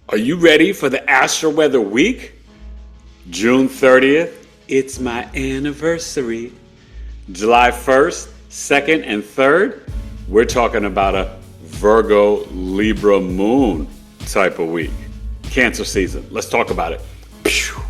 Are you ready for the Astro-Weather week? June 30th, it's my anniversary. July 1st, 2nd, and 3rd, we're talking about a Virgo Libra Moon type of week. Cancer season. Let's talk about it. Pew.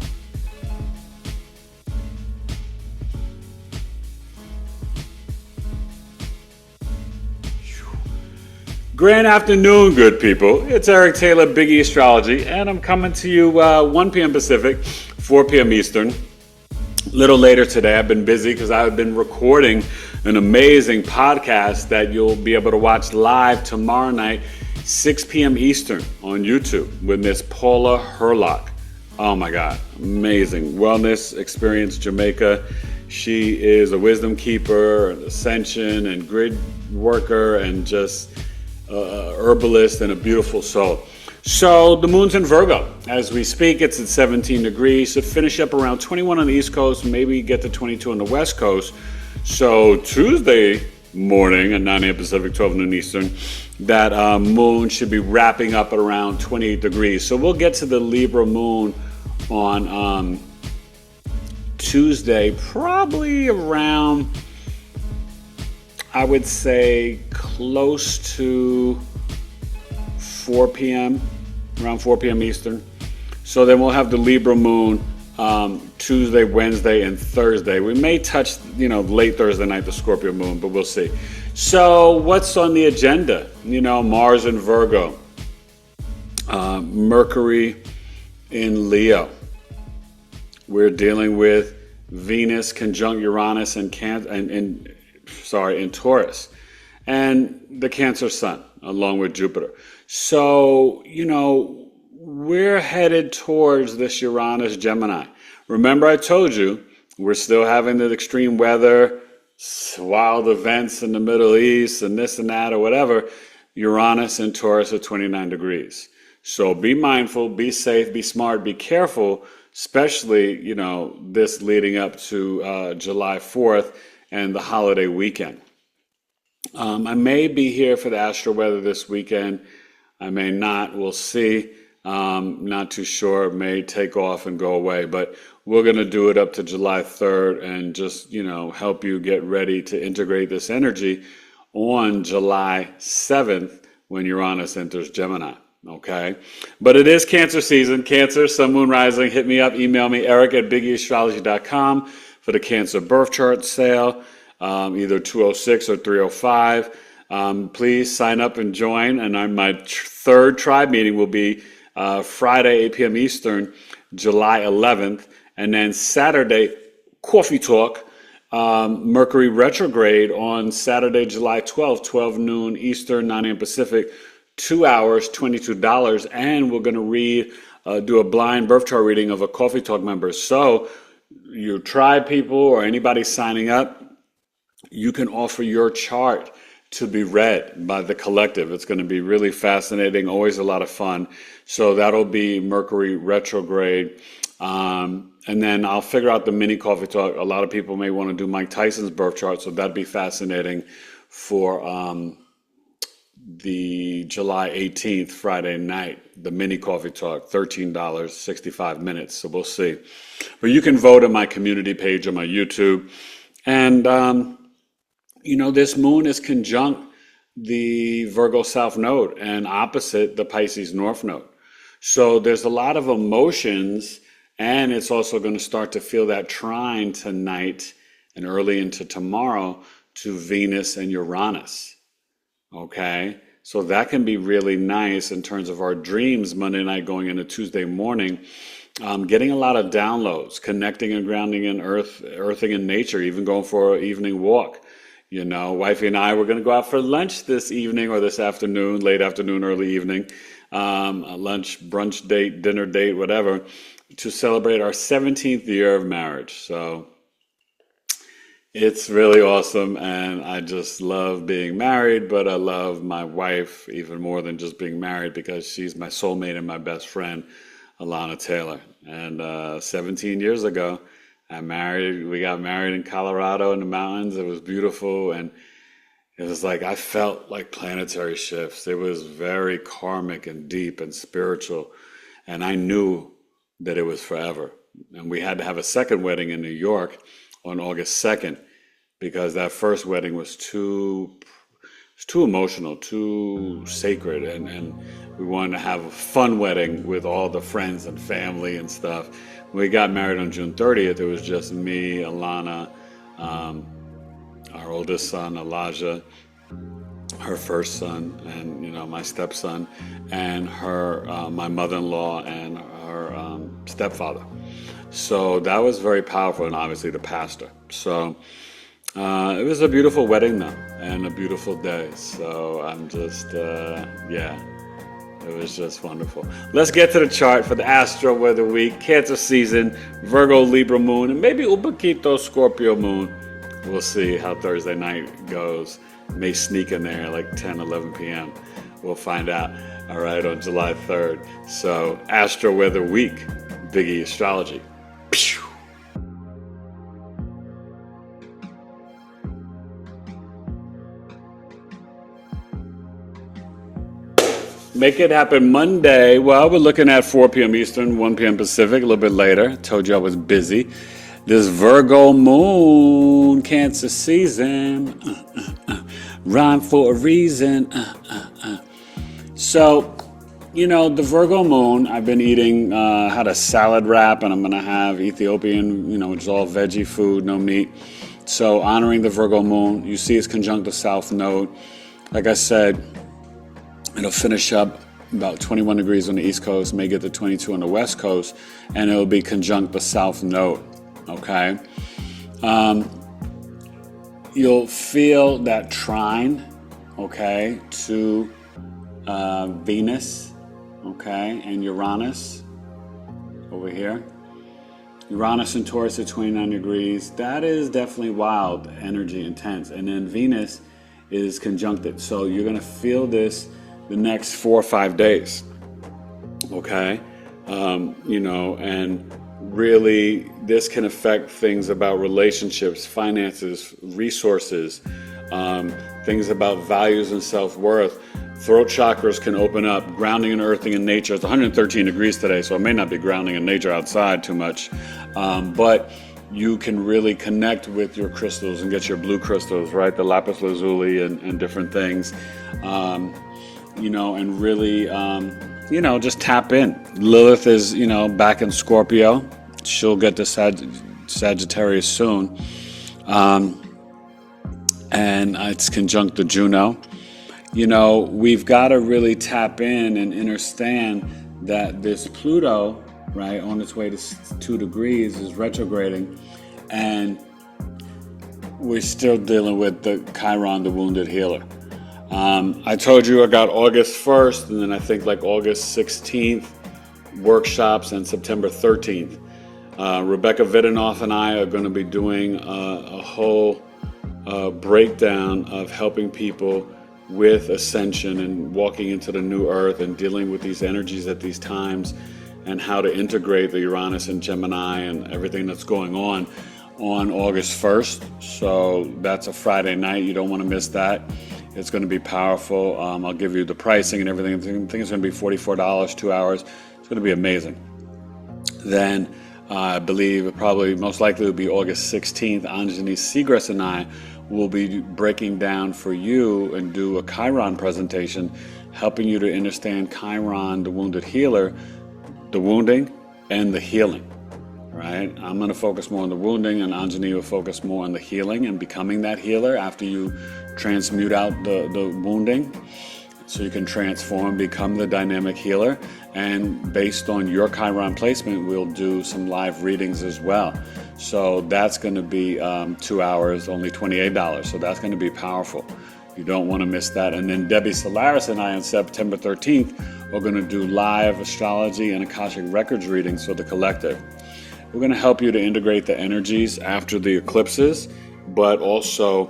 Grand afternoon, good people. It's Eric Taylor, BigEAstro Astrology, and I'm coming to you 1 p.m. Pacific, 4 p.m. Eastern. A little later today. I've been busy because I've been recording an amazing podcast that you'll be able to watch live tomorrow night, 6 p.m. Eastern on YouTube with Miss Paula Hurlock. Oh my God, amazing. Wellness Experience Jamaica. She is a wisdom keeper, an ascension and grid worker, and just herbalist and a beautiful soul. So the moon's in Virgo. As we speak, it's at 17 degrees. So finish up around 21 on the East Coast, maybe get to 22 on the West Coast. So Tuesday morning at 9 a.m. Pacific, 12 noon Eastern, that moon should be wrapping up at around 28 degrees. So we'll get to the Libra moon on Tuesday, probably around, I would say, close to 4 p.m., around 4 p.m. Eastern. So then we'll have the Libra moon Tuesday, Wednesday, and Thursday. We may touch, late Thursday night, the Scorpio moon, but we'll see. So what's on the agenda? Mars in Virgo, Mercury in Leo. We're dealing with Venus conjunct Uranus and in Taurus, and the Cancer Sun along with Jupiter. So, we're headed towards this Uranus Gemini. Remember I told you we're still having the extreme weather, wild events in the Middle East and this and that or whatever. Uranus and Taurus are 29 degrees. So be mindful, be safe, be smart, be careful, especially, this leading up to July 4th and the holiday weekend. I may be here for the Astro-Weather this weekend. I may not. We'll see. Not too sure. It may take off and go away. But we're going to do it up to July 3rd and just, help you get ready to integrate this energy on July 7th when Uranus enters Gemini. Okay? But it is Cancer season. Cancer, Sun, Moon, Rising. Hit me up. Email me, eric@BigEAstrology.com for the Cancer birth chart sale. Either 206 or 305. Please sign up and join. And my third tribe meeting will be Friday, 8 p.m. Eastern, July 11th. And then Saturday, Coffee Talk, Mercury retrograde on Saturday, July 12th, 12 noon Eastern, 9 a.m. Pacific, 2 hours, $22. And we're going to do a blind birth chart reading of a Coffee Talk member. So your tribe people or anybody signing up, you can offer your chart to be read by the collective. It's going to be really fascinating, always a lot of fun. So that'll be Mercury retrograde. And then I'll figure out the mini Coffee Talk. A lot of people may want to do Mike Tyson's birth chart, so that'd be fascinating for the July 18th, Friday night, the mini Coffee Talk, $13, 65 minutes. So we'll see. But you can vote on my community page on my YouTube. And this moon is conjunct the Virgo South Node and opposite the Pisces North Node. So there's a lot of emotions, and it's also going to start to feel that trine tonight and early into tomorrow to Venus and Uranus. Okay? So that can be really nice in terms of our dreams Monday night going into Tuesday morning. Getting a lot of downloads, connecting and grounding in earthing in nature, even going for an evening walk. Wifey and I were going to go out for lunch this evening or this afternoon, late afternoon, early evening, a lunch, brunch date, dinner date, whatever, to celebrate our 17th year of marriage. So it's really awesome, and I just love being married, but I love my wife even more than just being married because she's my soulmate and my best friend, Alana Taylor. And 17 years ago, we got married in Colorado in the mountains. It was beautiful. And It was like I felt like planetary shifts. It was very karmic and deep and spiritual. And I knew that it was forever. And we had to have a second wedding in New York on August 2nd because that first wedding was too emotional, too sacred, and we wanted to have a fun wedding with all the friends and family and stuff. When we got married on June 30th, it was just me, Alana, our oldest son, Elijah, her first son, and my stepson, and her my mother-in-law and her stepfather. So that was very powerful, and obviously the pastor. So it was a beautiful wedding though, and a beautiful day. So I'm just it was just wonderful. Let's get to the chart for the Astro-Weather week. Cancer season, Virgo Libra Moon, and maybe un poquito Scorpio Moon. We'll see how Thursday night goes. May sneak in there like 10, 11 p.m. We'll find out, all right, on July 3rd. So, Astro-Weather week, Big E Astrology. Pew! Make it happen Monday. Well, we're looking at 4 p.m. Eastern, 1 p.m. Pacific, a little bit later. Told you I was busy. This Virgo Moon, Cancer season, rhyme for a reason. So, the Virgo Moon, I've been eating, had a salad wrap, and I'm going to have Ethiopian, which is all veggie food, no meat. So, honoring the Virgo Moon, you see it's conjunct the South Node. Like I said, it'll finish up about 21 degrees on the East Coast, may get to 22 on the West Coast, and it'll be conjunct the South Node. Okay, you'll feel that trine, okay, to Venus, okay, and Uranus over here. Uranus and Taurus at 29 degrees. That is definitely wild, energy, intense. And then Venus is conjuncted. So you're going to feel this the next 4 or 5 days, okay, and really, this can affect things about relationships, finances, resources, things about values and self-worth. Throat chakras can open up, grounding and earthing in nature. It's 113 degrees today, so it may not be grounding in nature outside too much, but you can really connect with your crystals and get your blue crystals, right? The lapis lazuli and different things, and really, just tap in. Lilith is, back in Scorpio. She'll get to Sagittarius soon. And it's conjunct to Juno. We've got to really tap in and understand that this Pluto, right, on its way to 2 degrees is retrograding. And we're still dealing with the Chiron, the wounded healer. I told you I got August 1st, and then I think like August 16th, workshops, and September 13th. Rebecca Vidanoff and I are going to be doing a whole breakdown of helping people with ascension and walking into the new earth and dealing with these energies at these times and how to integrate the Uranus and Gemini and everything that's going on August 1st. So that's a Friday night. You don't want to miss that. It's going to be powerful. I'll give you the pricing and everything. I think it's going to be $44, 2 hours. It's going to be amazing. Then I believe it probably most likely will be August 16th. Anjani Seagrass and I will be breaking down for you and do a Chiron presentation, helping you to understand Chiron, the wounded healer, the wounding and the healing. Right? I'm going to focus more on the wounding, and Anjani will focus more on the healing and becoming that healer after you transmute out the wounding, so you can transform, become the dynamic healer. And based on your Chiron placement, we'll do some live readings as well. So that's going to be 2 hours, only $28. So that's going to be powerful. You don't want to miss that. And then Debbie Solaris and I on September 13th are going to do live astrology and Akashic Records readings for the collective. We're going to help you to integrate the energies after the eclipses, but also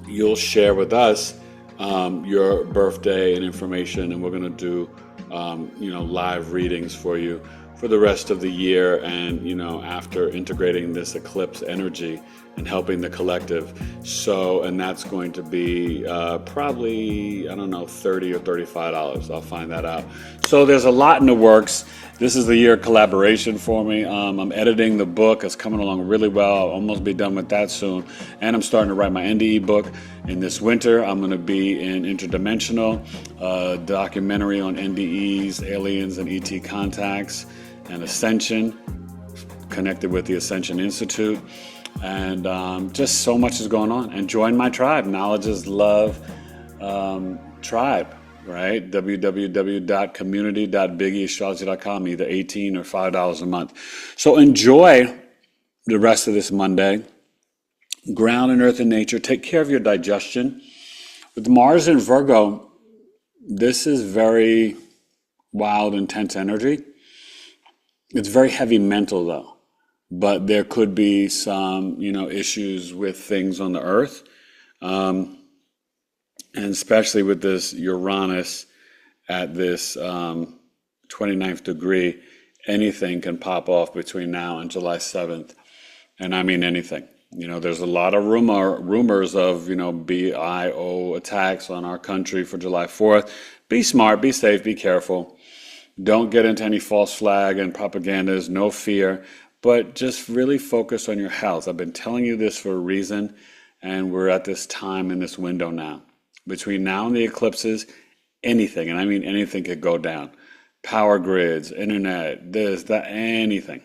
you'll share with us your birthday and information, and we're going to do live readings for you for the rest of the year, and after integrating this eclipse energy and helping the collective. So, and that's going to be probably, I don't know, $30 or $35. I'll find that out. So there's a lot in the works. This is the year of collaboration for me. I'm editing the book. It's coming along really well. I'll almost be done with that soon. And I'm starting to write my NDE book. In this winter, I'm going to be in Interdimensional, documentary on NDEs, aliens, and ET contacts, and Ascension, connected with the Ascension Institute. And just so much is going on. And join my tribe, Knowledge is Love Tribe, right? www.community.BigEAstrology.com, either $18 or $5 a month. So enjoy the rest of this Monday. Ground in earth and nature. Take care of your digestion. With Mars in Virgo, this is very wild, intense energy. It's very heavy mental, though. But there could be some, issues with things on the earth. And especially with this Uranus at this 29th degree, anything can pop off between now and July 7th. And I mean anything. There's a lot of rumors of, BIO attacks on our country for July 4th. Be smart, be safe, be careful. Don't get into any false flag and propagandas, no fear, but just really focus on your health. I've been telling you this for a reason, and we're at this time in this window now. Between now and the eclipses, anything, and I mean anything, could go down. Power grids, internet, this, that, anything.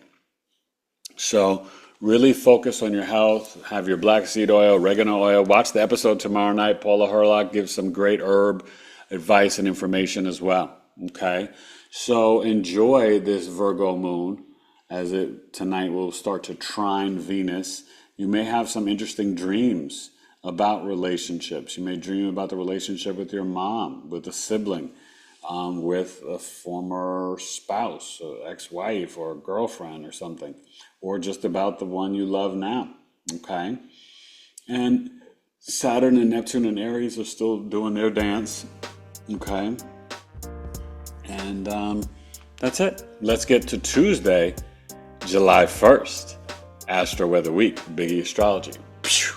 So really focus on your health. Have your black seed oil, oregano oil. Watch the episode tomorrow night. Paula Hurlock gives some great herb advice and information as well. Okay? So enjoy this Virgo moon, as it tonight will start to trine Venus. You may have some interesting dreams about relationships. You may dream about the relationship with your mom, with a sibling, with a former spouse, or ex-wife, or a girlfriend or something, or just about the one you love now, okay? And Saturn and Neptune and Aries are still doing their dance, okay? And that's it. Let's get to Tuesday, July 1st, Astro-Weather Week, Big E Astrology. Pew.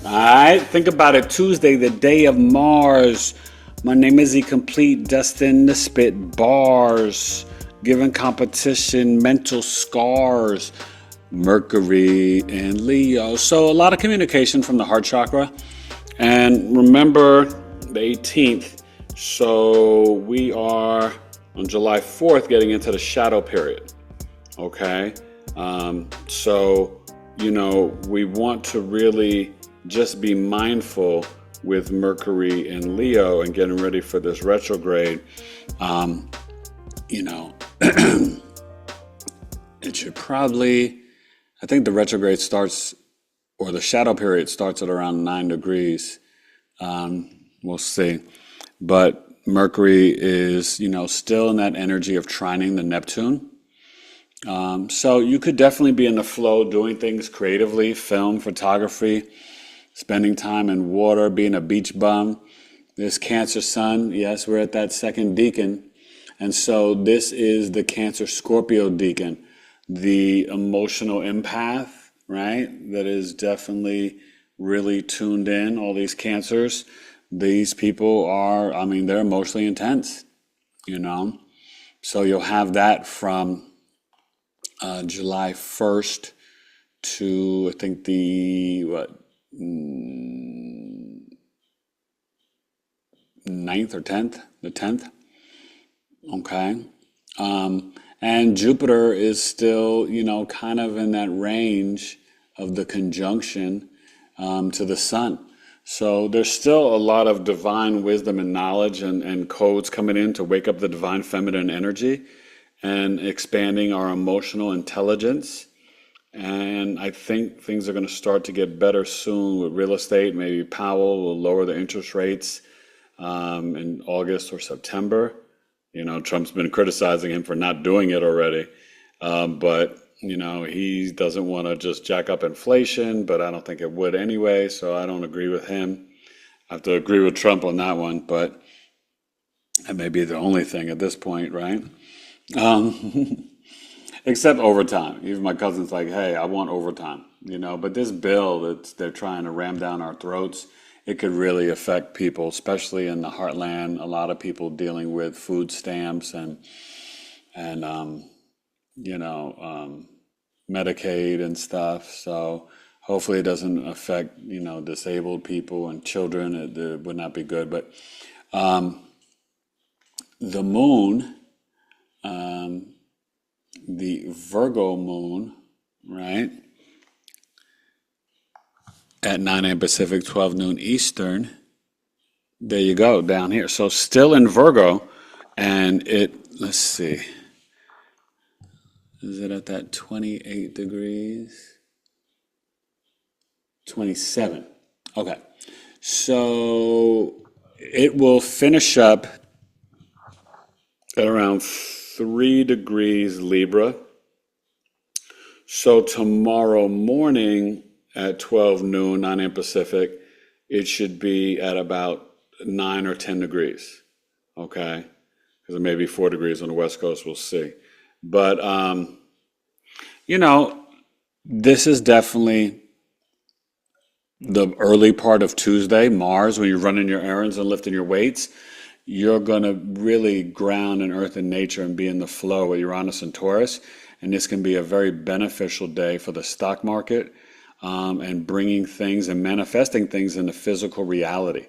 All right, think about it. Tuesday, the day of Mars. My name is E Complete, destined to spit bars, given competition, mental scars. Mercury and Leo. So a lot of communication from the heart chakra. And remember the 18th. So we are on July 4th getting into the shadow period. Okay. So, we want to really just be mindful with Mercury and Leo and getting ready for this retrograde. It should probably, I think the retrograde starts, or the shadow period starts at around 9 degrees. We'll see. But Mercury is, still in that energy of trining the Neptune. So you could definitely be in the flow, doing things creatively, film, photography, spending time in water, being a beach bum. This Cancer Sun, yes, we're at that second decan. And so this is the Cancer Scorpio decan, the emotional empath, right? That is definitely really tuned in, all these Cancers. These people are, they're emotionally intense, So you'll have that from July 1st to, I think, the 9th or 10th, the 10th. Okay. And Jupiter is still, kind of in that range of the conjunction to the sun. So there's still a lot of divine wisdom and knowledge and codes coming in to wake up the divine feminine energy and expanding our emotional intelligence. And I think things are going to start to get better soon with real estate. Maybe Powell will lower the interest rates in August or September. Trump's been criticizing him for not doing it already. But he doesn't want to just jack up inflation, but I don't think it would anyway, so I don't agree with him. I have to agree with Trump on that one, but that may be the only thing at this point, right? Except overtime. Even my cousin's like, hey, I want overtime, but this bill that they're trying to ram down our throats, it could really affect people, especially in the heartland. A lot of people dealing with food stamps and Medicaid and stuff. So hopefully it doesn't affect, disabled people and children. It would not be good. But the moon, the Virgo moon, right, at 9 a.m. Pacific, 12 noon Eastern. There you go, down here. So still in Virgo, and let's see. Is it at that 28 degrees? 27. Okay. So it will finish up at around 3 degrees Libra. So tomorrow morning at 12 noon, 9 a.m. Pacific, it should be at about 9 or 10 degrees. Okay? Because it may be 4 degrees on the West Coast. We'll see. But, this is definitely the early part of Tuesday, Mars, when you're running your errands and lifting your weights. You're going to really ground in earth and nature and be in the flow with Uranus and Taurus. And this can be a very beneficial day for the stock market and bringing things and manifesting things into physical reality.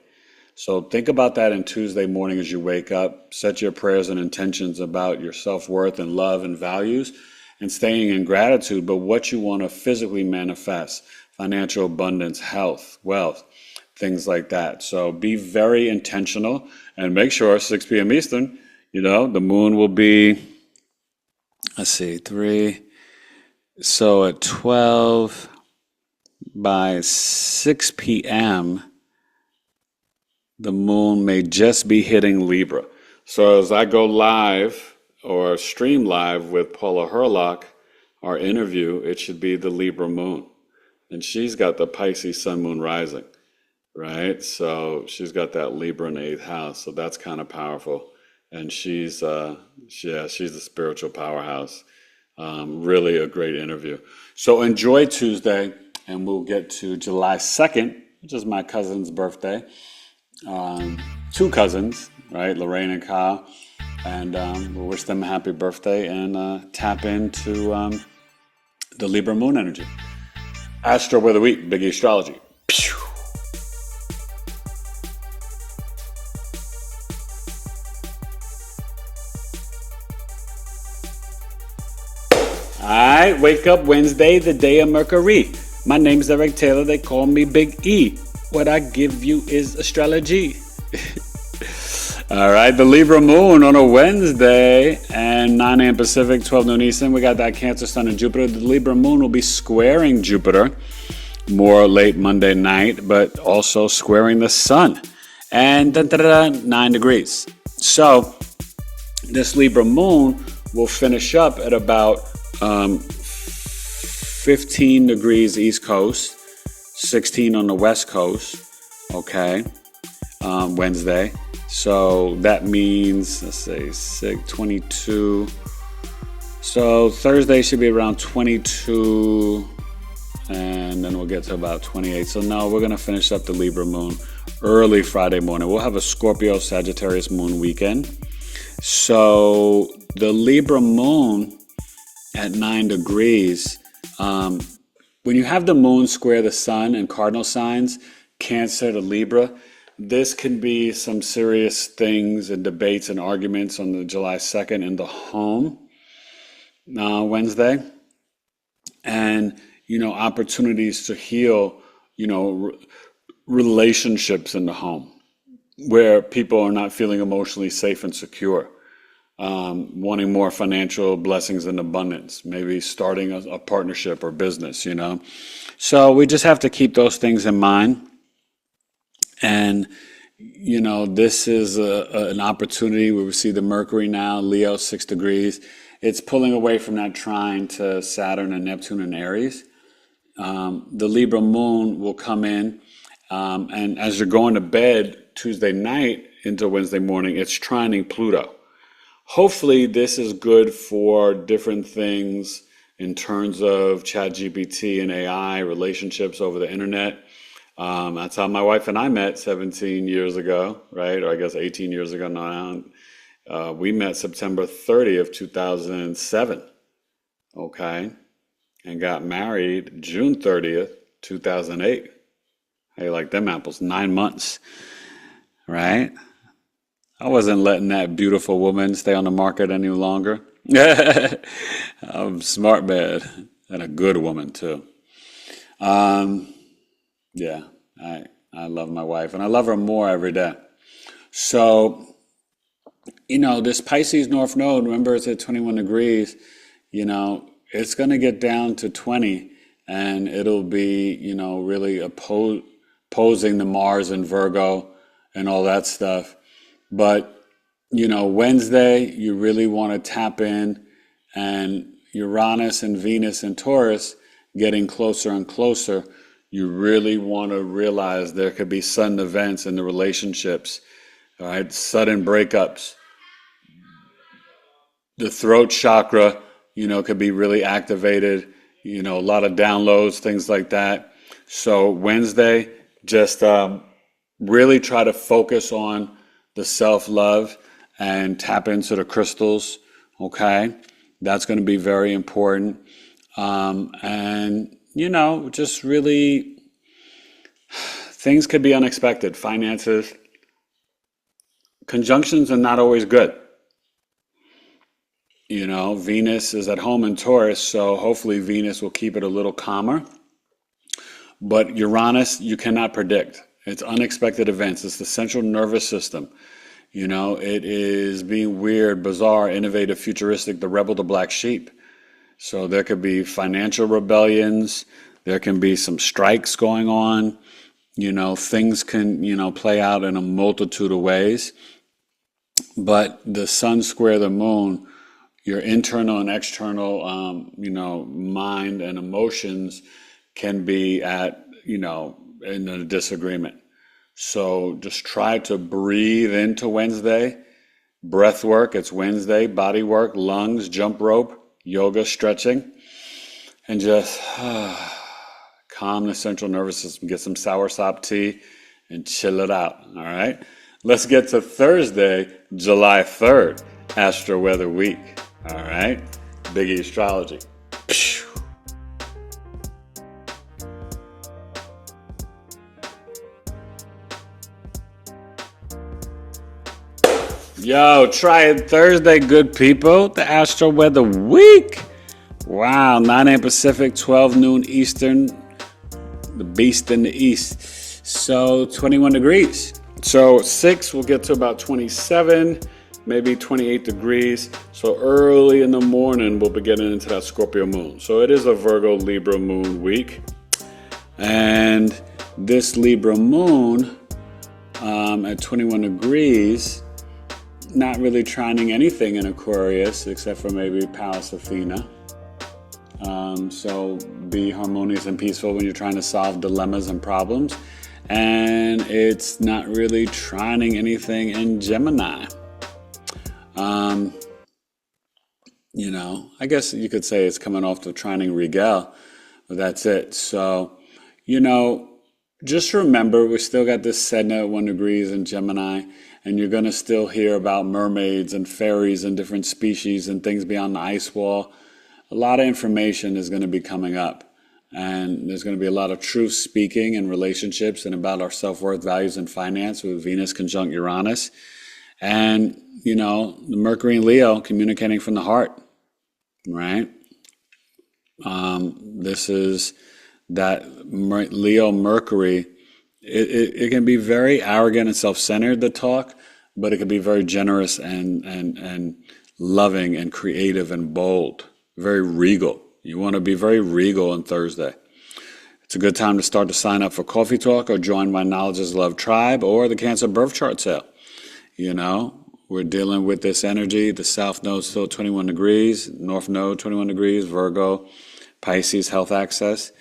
So think about that on Tuesday morning as you wake up. Set your prayers and intentions about your self-worth and love and values and staying in gratitude, but what you want to physically manifest, financial abundance, health, wealth, things like that. So be very intentional and make sure 6 p.m. Eastern, the moon will be, let's see, 3. So at 12 by 6 p.m., the moon may just be hitting Libra. So as I go live or stream live with Paula Hurlock, our interview, it should be the Libra moon. And she's got the Pisces sun moon rising, right? So she's got that Libra in the 8th house. So that's kind of powerful. And she's a spiritual powerhouse. Really a great interview. So enjoy Tuesday, and we'll get to July 2nd, which is my cousin's birthday. 2 cousins, right? Lorraine and Kyle. And we'll wish them a happy birthday and tap into the Libra moon energy. Astro-Weather week, Big Astrology. Pew! All right, wake up Wednesday, the day of Mercury. My name's Eric Taylor. They call me Big E. What I give you is astrology. All right, the Libra moon on a Wednesday and 9 a.m. Pacific, 12 noon Eastern. We got that Cancer, Sun, and Jupiter. The Libra moon will be squaring Jupiter more late Monday night, but also squaring the Sun. And 9 degrees. So this Libra moon will finish up at about 15 degrees East Coast, 16 on the West Coast, okay, Wednesday. So that means, let's say, 22. So Thursday should be around 22, and then we'll get to about 28. So no, we're going to finish up the Libra moon early Friday morning. We'll have a Scorpio Sagittarius moon weekend. So the Libra moon at 9 degrees, when you have the moon square the sun in cardinal signs, Cancer to Libra, this can be some serious things and debates and arguments on the July 2nd in the home Wednesday. And, opportunities to heal, relationships in the home where people are not feeling emotionally safe and secure. Wanting more financial blessings and abundance, maybe starting a partnership or business, So we just have to keep those things in mind. And, this is an opportunity where we see the Mercury now, Leo, 6 degrees. it's pulling away from that trine to Saturn and Neptune and Aries. The Libra moon will come in, and as you're going to bed Tuesday night into Wednesday morning, it's trining Pluto. Hopefully, this is good for different things in terms of ChatGPT and AI, relationships over the internet. That's how my wife and I met 17 years ago, right? Or I guess 18 years ago now. We met September 30th, 2007, okay? And got married June 30th, 2008. How you like them apples? 9 months, right? I wasn't letting that beautiful woman stay on the market any longer. I'm smart bad and a good woman too. Yeah, I love my wife and I love her more every day. So, this Pisces North Node, remember it's at 21 degrees, it's going to get down to 20 and it'll be, really opposing the Mars and Virgo and all that stuff. But, Wednesday, you really want to tap in, and Uranus and Venus and Taurus getting closer and closer. You really want to realize there could be sudden events in the relationships, all right? Sudden breakups. The throat chakra, could be really activated, a lot of downloads, things like that. So Wednesday, just really try to focus on the self-love and tap into the crystals, okay? That's going to be very important. And, just really, things could be unexpected. Finances, conjunctions are not always good. Venus is at home in Taurus, so hopefully Venus will keep it a little calmer. But Uranus, you cannot predict. It's unexpected events. It's the central nervous system. It is being weird, bizarre, innovative, futuristic, the rebel, the black sheep. So there could be financial rebellions. There can be some strikes going on. Things can, play out in a multitude of ways. But the sun square the moon, your internal and external, mind and emotions can be at, in a disagreement. So just try to breathe into Wednesday. Breath work, it's Wednesday. Body work, lungs, jump rope, yoga, stretching. And just calm the central nervous system. Get some soursop tea and chill it out, all right? Let's get to Thursday, July 3rd, Astro-Weather week, all right? Big E Astrology. Yo, try it Thursday, good people. The Astro-Weather week. Wow, 9 a.m. Pacific, 12 noon Eastern. The beast in the east. So 21 degrees. So 6 will get to about 27, maybe 28 degrees. So early in the morning, we'll be getting into that Scorpio moon. So it is a Virgo Libra moon week. And this Libra moon at 21 degrees, not really trining anything in Aquarius except for maybe Pallas Athena. So be harmonious and peaceful when you're trying to solve dilemmas and problems. And it's not really trining anything in Gemini. I guess you could say it's coming off the trining Regal, but that's it. So, just remember we still got this Sedna at 1 degrees in Gemini. And you're going to still hear about mermaids and fairies and different species and things beyond the ice wall. A lot of information is going to be coming up. And there's going to be a lot of truth speaking in relationships and about our self-worth, values, and finance with Venus conjunct Uranus. And, the Mercury and Leo communicating from the heart, right? This is that Leo Mercury. It can be very arrogant and self-centered, the talk, but it can be very generous and loving and creative and bold, very regal. You want to be very regal on Thursday. It's a good time to start to sign up for Coffee Talk or join my Knowledge is Love tribe or the Cancer Birth Chart sale. we're dealing with this energy. The South Node still 21 degrees, North Node 21 degrees, Virgo, Pisces, health access.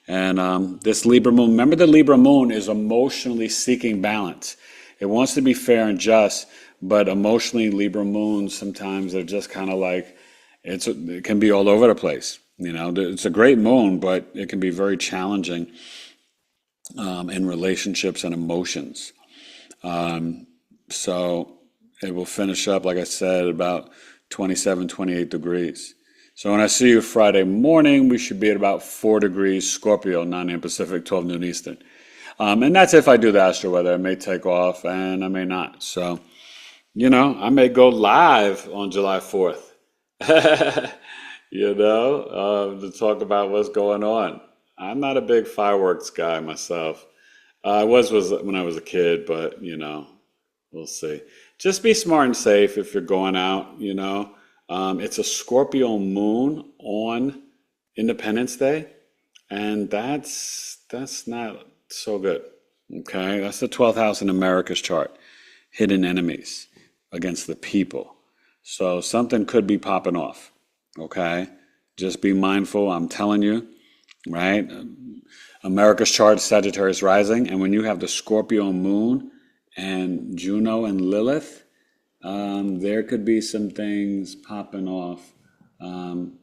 And this Libra Moon, remember the Libra Moon is emotionally seeking balance. It wants to be fair and just, but emotionally Libra Moons sometimes they're just kind of like, it can be all over the place. You know, it's a great moon, but it can be very challenging in relationships and emotions. So it will finish up, like I said, about 27, 28 degrees. So when I see you Friday morning, we should be at about 4 degrees Scorpio, 9 a.m. Pacific, 12 noon Eastern. And that's if I do the Astro-Weather. I may take off and I may not. So, you know, I may go live on July 4th, to talk about what's going on. I'm not a big fireworks guy myself. I was when I was a kid, but, we'll see. Just be smart and safe if you're going out, It's a Scorpio moon on Independence Day, and that's not so good, okay? That's the 12th house in America's chart, hidden enemies against the people. So something could be popping off, okay? Just be mindful, I'm telling you, right? America's chart, Sagittarius rising, and when you have the Scorpio moon and Juno and Lilith, there could be some things popping off. And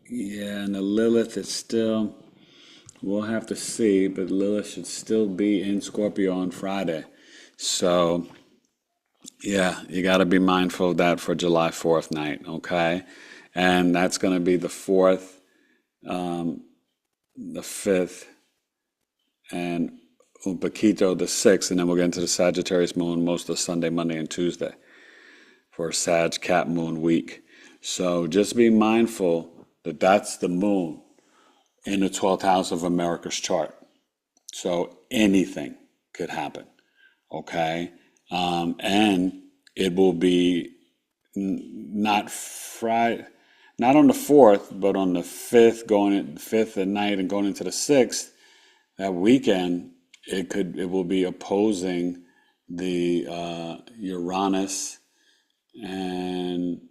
the Lilith is still, we'll have to see, but Lilith should still be in Scorpio on Friday. So, yeah, you got to be mindful of that for July 4th night, okay? And that's going to be the 4th, the 5th, and un poquito the 6th, and then we'll get into the Sagittarius moon most of Sunday, Monday, and Tuesday for Sag Cat Moon week. So just be mindful that that's the moon in the 12th house of America's chart. So anything could happen, okay? And it will be not Friday, not on the 4th, but on the 5th at night and going into the 6th, that weekend, it will be opposing the Uranus and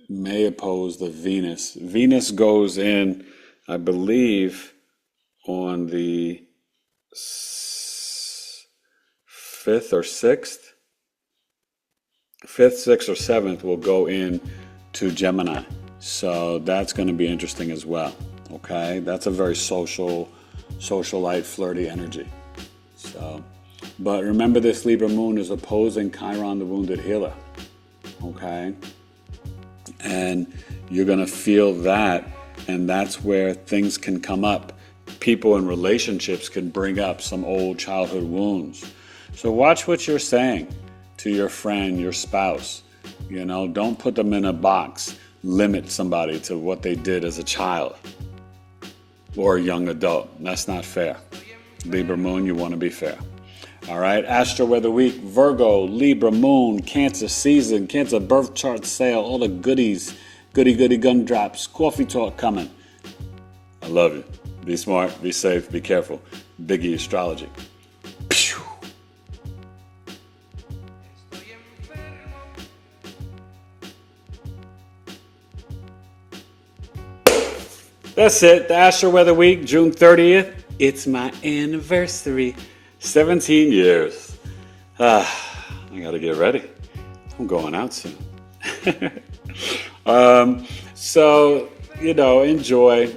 may oppose the Venus. Venus goes in, I believe, on the 5th or 6th. 5th, 6th, or 7th will go in to Gemini. So that's going to be interesting as well. Okay? That's a very socialite, flirty energy. So, but remember this Libra moon is opposing Chiron, the wounded healer. Okay? And you're going to feel that, and that's where things can come up. People in relationships can bring up some old childhood wounds. So watch what you're saying to your friend, your spouse. Don't put them in a box. Limit somebody to what they did as a child or a young adult. That's not fair. Libra moon, you want to be fair. All right, Astro-Weather week, Virgo, Libra moon, Cancer season, Cancer birth chart sale, all the goodies, goody gumdrops, coffee talk coming. I love you. Be smart, be safe, be careful. BigEAstro Astrology. Pew. That's it. The Astro-Weather week, June 30th. It's my anniversary. 17 years. I gotta get ready. I'm going out soon. So, enjoy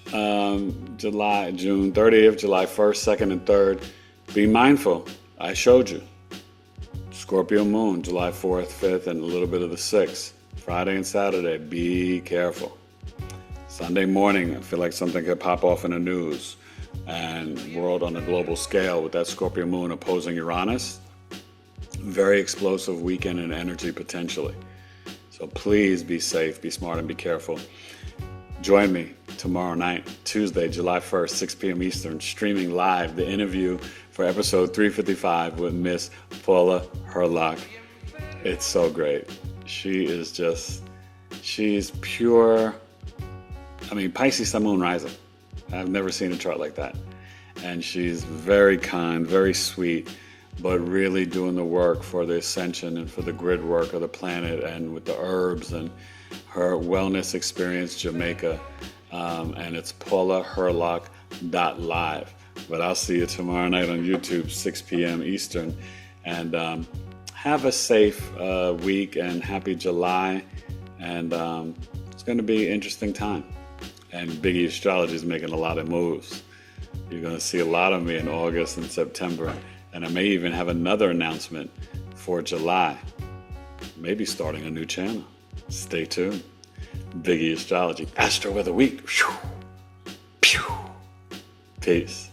June 30th, July 1st, 2nd, and 3rd. Be mindful. I showed you. Scorpio moon, July 4th, 5th, and a little bit of the 6th. Friday and Saturday, be careful. Sunday morning, I feel like something could pop off in the news and world on a global scale with that Scorpio moon opposing Uranus. Very explosive weekend in energy potentially. So please be safe, be smart, and be careful. Join me tomorrow night, Tuesday, July 1st, 6 p.m. Eastern, streaming live the interview for episode 355 with Miss Paula Hurlock. It's so great. She's pure. Pisces Sun Moon Rising. I've never seen a chart like that. And she's very kind, very sweet, but really doing the work for the ascension and for the grid work of the planet, and with the herbs and her wellness experience, Jamaica. And it's Paula Hurlock .live. But I'll see you tomorrow night on YouTube, 6 p.m. Eastern. And have a safe week and happy July. And it's going to be an interesting time. And BigEAstrology is making a lot of moves. You're going to see a lot of me in August and September. And I may even have another announcement for July. Maybe starting a new channel. Stay tuned. BigEAstrology, Astro-Weather Week. Peace.